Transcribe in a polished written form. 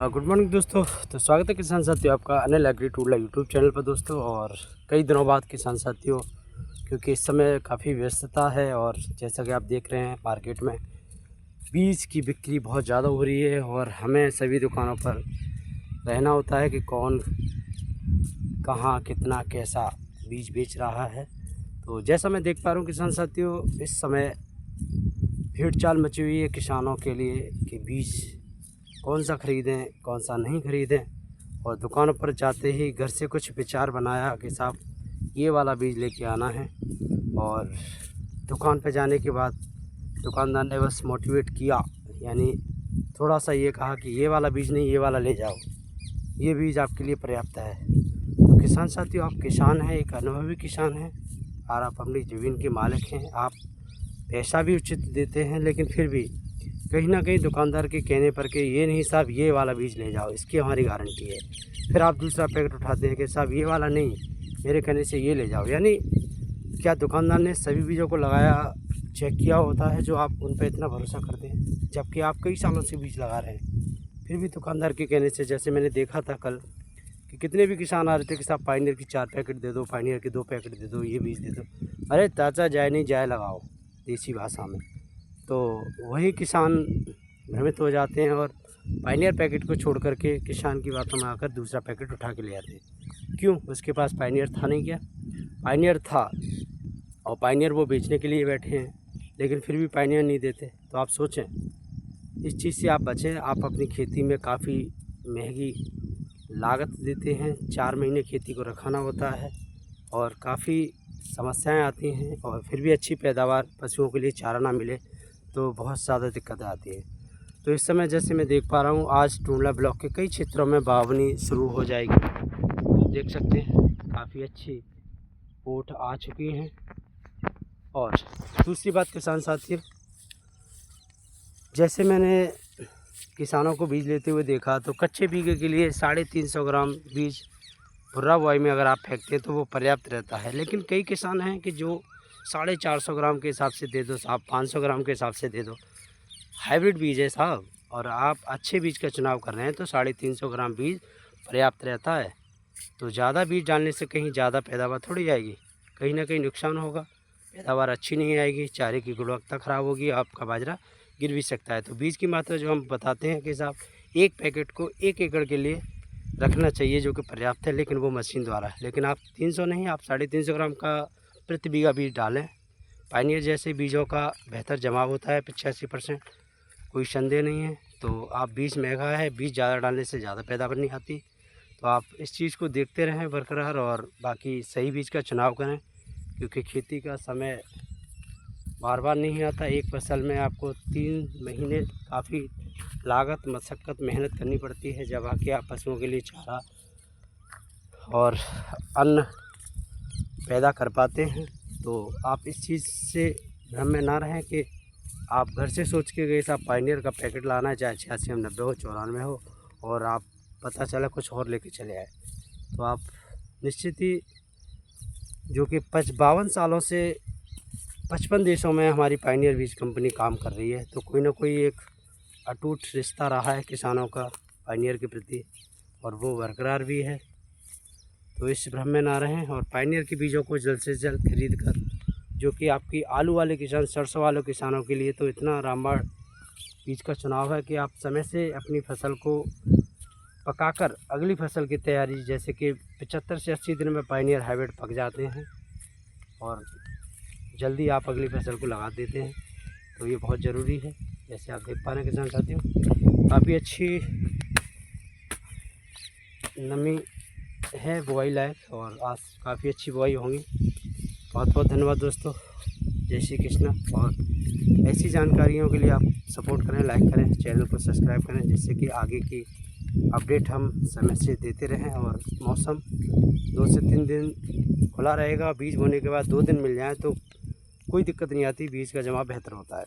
Good morning दोस्तों। तो स्वागत है किसान साथियों आपका Anil agri Tudla YouTube channel पर दोस्तों। और कई दिनों बाद किसान साथियों, क्योंकि इस समय काफ़ी व्यस्तता है और जैसा कि आप देख रहे हैं मार्केट में बीज की बिक्री बहुत ज़्यादा हो रही है और हमें सभी दुकानों पर रहना होता है कि कौन कहाँ कितना कैसा बीज बेच रहा है। तो जैसा मैं देख पा रहा हूँ किसान साथियों, इस समय भीड़ चाल मची हुई है किसानों के लिए कि बीज कौन सा ख़रीदें कौन सा नहीं ख़रीदें। और दुकानों पर जाते ही घर से कुछ विचार बनाया कि साहब ये वाला बीज लेके आना है, और दुकान पे जाने के बाद दुकानदार ने बस मोटिवेट किया, यानी थोड़ा सा ये कहा कि ये वाला बीज नहीं ये वाला ले जाओ, ये बीज आपके लिए पर्याप्त है। तो किसान साथियों, आप किसान हैं, एक अनुभवी किसान हैं और आप अपनी ज़मीन के मालिक हैं। आप पैसा भी उचित देते हैं, लेकिन फिर भी कहीं ना कहीं दुकानदार के कहने पर कि ये नहीं साहब ये वाला बीज ले जाओ, इसकी हमारी गारंटी है। फिर आप दूसरा पैकेट उठाते हैं कि साहब ये वाला नहीं, मेरे कहने से ये ले जाओ। यानी क्या दुकानदार ने सभी बीजों को लगाया चेक किया होता है जो आप उन पर इतना भरोसा करते हैं, जबकि आप कई सालों से बीज लगा रहे हैं। फिर भी दुकानदार के कहने से, जैसे मैंने देखा था कल कि कितने भी किसान आ रहे थे कि साहब पायनियर की 4 पैकेट दे दो, पायनियर के 2 पैकेट दे दो, ये बीज दे दो। अरे ताज़ा जाए नहीं जाए लगाओ, देसी भाषा में। तो वही किसान भ्रमित हो जाते हैं और पायनियर पैकेट को छोड़ करके किसान की बातों में आकर दूसरा पैकेट उठा के ले आते हैं। क्यों? उसके पास पायनियर था नहीं क्या? पायनियर था और पायनियर वो बेचने के लिए बैठे हैं, लेकिन फिर भी पायनियर नहीं देते। तो आप सोचें, इस चीज़ से आप बचें। आप अपनी खेती में काफ़ी महंगी लागत देते हैं, 4 महीने खेती को रखाना होता है और काफ़ी समस्याएं आती हैं, और फिर भी अच्छी पैदावार, पशुओं के लिए चारा ना मिले तो बहुत ज़्यादा दिक्कतें आती हैं। तो इस समय जैसे मैं देख पा रहा हूँ, आज टूंडला ब्लॉक के कई क्षेत्रों में बावनी शुरू हो जाएगी। आप देख सकते हैं काफ़ी अच्छी पोठ आ चुकी हैं। और दूसरी बात किसान साथियों, जैसे मैंने किसानों को बीज लेते हुए देखा तो कच्चे बीघे के लिए 350 ग्राम बीज भुर्रा बुआई में अगर आप फेंकते हैं तो वो पर्याप्त रहता है। लेकिन कई किसान हैं कि जो 450 ग्राम के हिसाब से दे दो साहब, 500 ग्राम के हिसाब से दे दो। हाइब्रिड बीज है साहब, और आप अच्छे बीज का चुनाव कर रहे हैं तो 350 ग्राम बीज पर्याप्त रहता है। तो ज़्यादा बीज डालने से कहीं ज़्यादा पैदावार थोड़ी जाएगी, कहीं ना कहीं नुकसान होगा, पैदावार अच्छी नहीं आएगी, चारे की गुणवत्ता ख़राब होगी, आपका बाजरा गिर भी सकता है। तो बीज की मात्रा जो हम बताते हैं कि साहब एक पैकेट को 1 एकड़ के लिए रखना चाहिए, जो कि पर्याप्त है, लेकिन वो मशीन द्वारा है। लेकिन आप 300 नहीं, आप 350 ग्राम का प्रति बीघा बीज डालें। पायनियर जैसे बीजों का बेहतर जमाव होता है 85%, कोई संदेह नहीं है। तो आप बीज महंगा है, बीज ज़्यादा डालने से ज़्यादा पैदावार नहीं आती। तो आप इस चीज़ को देखते रहें बरकरार, और बाकी सही बीज का चुनाव करें, क्योंकि खेती का समय बार बार नहीं आता। एक फसल में आपको 3 महीने काफ़ी लागत, मशक्क़त, मेहनत करनी पड़ती है, जब आके आप पशुओं के लिए चारा और अन्न पैदा कर पाते हैं। तो आप इस चीज़ से भ्रम में ना रहें कि आप घर से सोच के गए साहब पायनियर का पैकेट लाना है, चाहे 86 90 हो, 94 हो, और आप पता चला कुछ और लेके चले आए। तो आप निश्चित ही, जो कि 52 सालों से 55 देशों में हमारी पायनियर बीज कंपनी काम कर रही है, तो कोई ना कोई एक अटूट रिश्ता रहा है किसानों का पायनियर के प्रति, और वो बरकरार भी है। तो इस भ्रम में ना रहें और पायनियर के बीजों को जल्द से जल्द खरीद कर, जो कि आपकी आलू वाले किसान, सरसों वाले किसानों के लिए तो इतना रामबाण बीज का चुनाव है कि आप समय से अपनी फसल को पकाकर अगली फसल की तैयारी, जैसे कि 75 से 80 दिन में पायनियर हाइब्रिड पक जाते हैं और जल्दी आप अगली फसल को लगा देते हैं। तो ये बहुत ज़रूरी है। जैसे आप देख पा रहे हैं किसान साथियों, काफ़ी अच्छी नमी है बुआई लायक, और आज काफ़ी अच्छी बुआई होंगी। बहुत बहुत धन्यवाद दोस्तों। जय श्री कृष्ण। और ऐसी जानकारियों के लिए आप सपोर्ट करें, लाइक करें, चैनल को सब्सक्राइब करें, जिससे कि आगे की अपडेट हम समय से देते रहें। और मौसम 2 से 3 दिन खुला रहेगा, बीज बोने के बाद 2 दिन मिल जाए तो कोई दिक्कत नहीं आती, बीज का जमा बेहतर होता है।